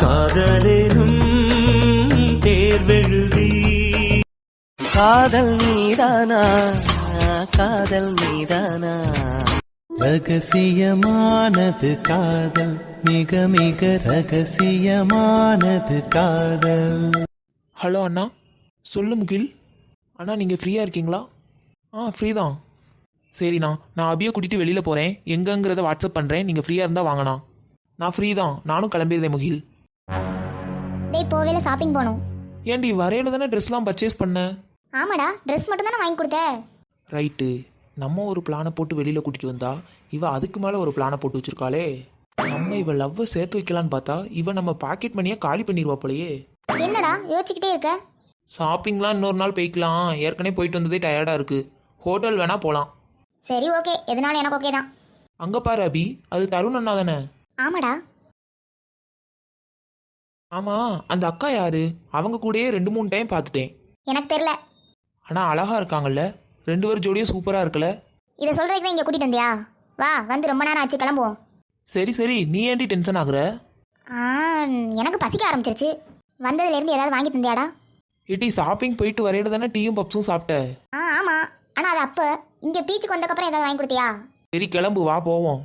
காதலேனும் தேர்வெழுதி காதல் மீதானா காதல் மீதானா ரகசியமானது காதல் மிக மிக ரகசியமானது காதல். ஹலோ அண்ணா, சொல்லு முகில். அண்ணா நீங்கள் ஃப்ரீயாக இருக்கீங்களா? ஃப்ரீ தான். சரிண்ணா, நான் அபியை கூட்டிகிட்டு வெளியில் போகிறேன். எங்கங்கிறத வாட்ஸ்அப் பண்ணுறேன். நீங்கள் ஃப்ரீயாக இருந்தால் வாங்கண்ணா. நான் ஃப்ரீ தான், நானும் கிளம்பிடுறேன் முகில். டேய் போவேல ஷாப்பிங் போகணும். ஏன்டி வரையில தானே ட்ரெஸ்லாம் பர்ச்சேஸ் பண்ண? ஆமாடா, ட்ரெஸ் மட்டும் தானே வாங்கி கொடுத்த. ரைட்டு. நம்ம ஒரு பிளானை போட்டு வெளியில் கூட்டிகிட்டு வந்தா இவ அதுக்கு மேலே ஒரு பிளானை போட்டு வச்சிருக்காளே. நம்ம இவ லவ்வை சேர்த்து வைக்கலான்னு பார்த்தா இவ நம்ம பாக்கெட் மணியை காலி பண்ணிடுவா போலையே. என்னடா யோசிச்சுக்கிட்டே இருக்க? ஷாப்பிங்லாம் இன்னொரு நாள் போய்க்கலாம். ஏற்கனவே போயிட்டு வந்ததே டயர்டாக இருக்குது. ஹோட்டல் வேணா போகலாம். சரி ஓகே, எதனாலும் எனக்கு ஓகே தான். அங்கே பாரு அபி, அது தருண் அண்ணா தானே? ஆமாடா. ஆமாம், அந்த அக்கா யாரு? அவங்க கூடயே 2-3 டைம் பார்த்துட்டேன். எனக்கு தெரியல. ஆனால் அழகா இருக்காங்கல்ல, 2 பேர் ஜோடியும் சூப்பராக இருக்குல்ல. இதை சொல்றதுக்கு தான் இங்கே கூட்டிட்டு வந்தியா? வா, வந்து ரொம்ப நேரம் ஆச்சு, கிளம்புவோம். சரி சரி, நீ ஏன்டி டென்ஷன் ஆகுற? எனக்கு பசிக்க ஆரம்பிச்சிருச்சு. வந்ததுலேருந்து ஏதாவது வாங்கி தந்தியாடா? ஏட்டி ஷாப்பிங் போயிட்டு வரையில தானே டீயும் பப்ஸும் சாப்பிட்ட. ஆமாம், ஆனால் அது அப்போ இங்கே பீச்சுக்கு வந்தக்கப்புறம் ஏதாவது வாங்கி கொடுத்தியா? சரி கிளம்பு, வா போவோம்.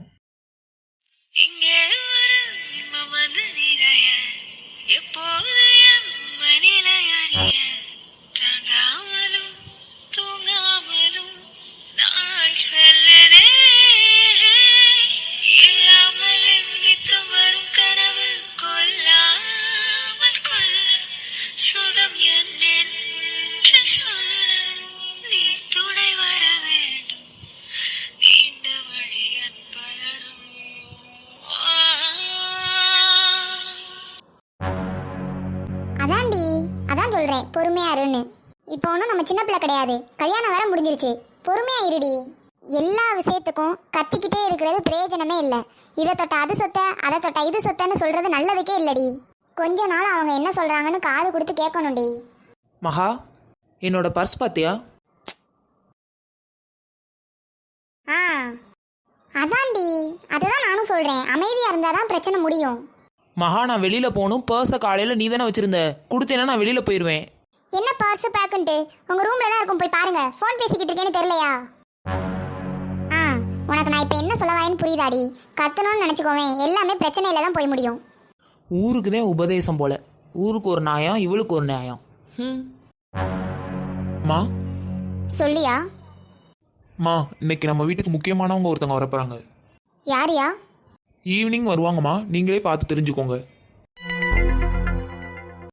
அதான்டி, அதான் சொல்கிறேன் பொறுமையா இருன்னு. இப்போ ஒன்றும் நம்ம சின்ன பிள்ளை கிடையாது, கல்யாணம் வேற முடிஞ்சிருச்சு. பொறுமையா இருடி. எல்லா விஷயத்துக்கும் கத்திக்கிட்டே இருக்கிறது பிரயோஜனமே இல்லை. இதை தொட்ட அது சொத்த, அதை தொட்ட இது சொத்தன்னு சொல்றது நல்லதுக்கே இல்லடி. கொஞ்ச நாள் அவங்க என்ன சொல்றாங்கன்னு காது கொடுத்து கேட்கணும்டி. மகா, என்னோட பர்ஸ் பார்த்தியா? அதான்டி, அதுதான் நானும் சொல்றேன். அமைதியா இருந்தாதான் பிரச்சனை முடியும். மகா, நான் வெளியில் போகணும். பர்ஸை காலையில் நீ தானே வச்சுருந்த, கொடுத்தேன்னா நான் வெளியில் போயிடுவேன். என்ன பர்ஸ் பேக்குன்ட்டு? உங்க ரூம்ல தான் இருக்கும், போய் பாருங்க. ஃபோன் பேசிக்கிட்டு இருக்கேன்னு தெரியலையா? உனக்கு நான் இப்போ என்ன சொல்ல வரேன்னு புரியுதாடி? கத்தணும்னு நினச்சிக்கோவேன், எல்லாமே பிரச்சனையில தான் போய் முடியும். ஊருக்கு தான் உபதேசம் போல. ஊருக்கு ஒரு நியாயம், இவளுக்கு ஒரு நியாயம். மா சொல்லியா? மா, இன்னைக்கு நம்ம வீட்டுக்கு முக்கியமானவங்க ஒருத்தவங்க வரப்போறாங்க. யாரியா? ஈவினிங் வருவாங்கம்மா, நீங்களே பார்த்து தெரிஞ்சுக்கோங்க.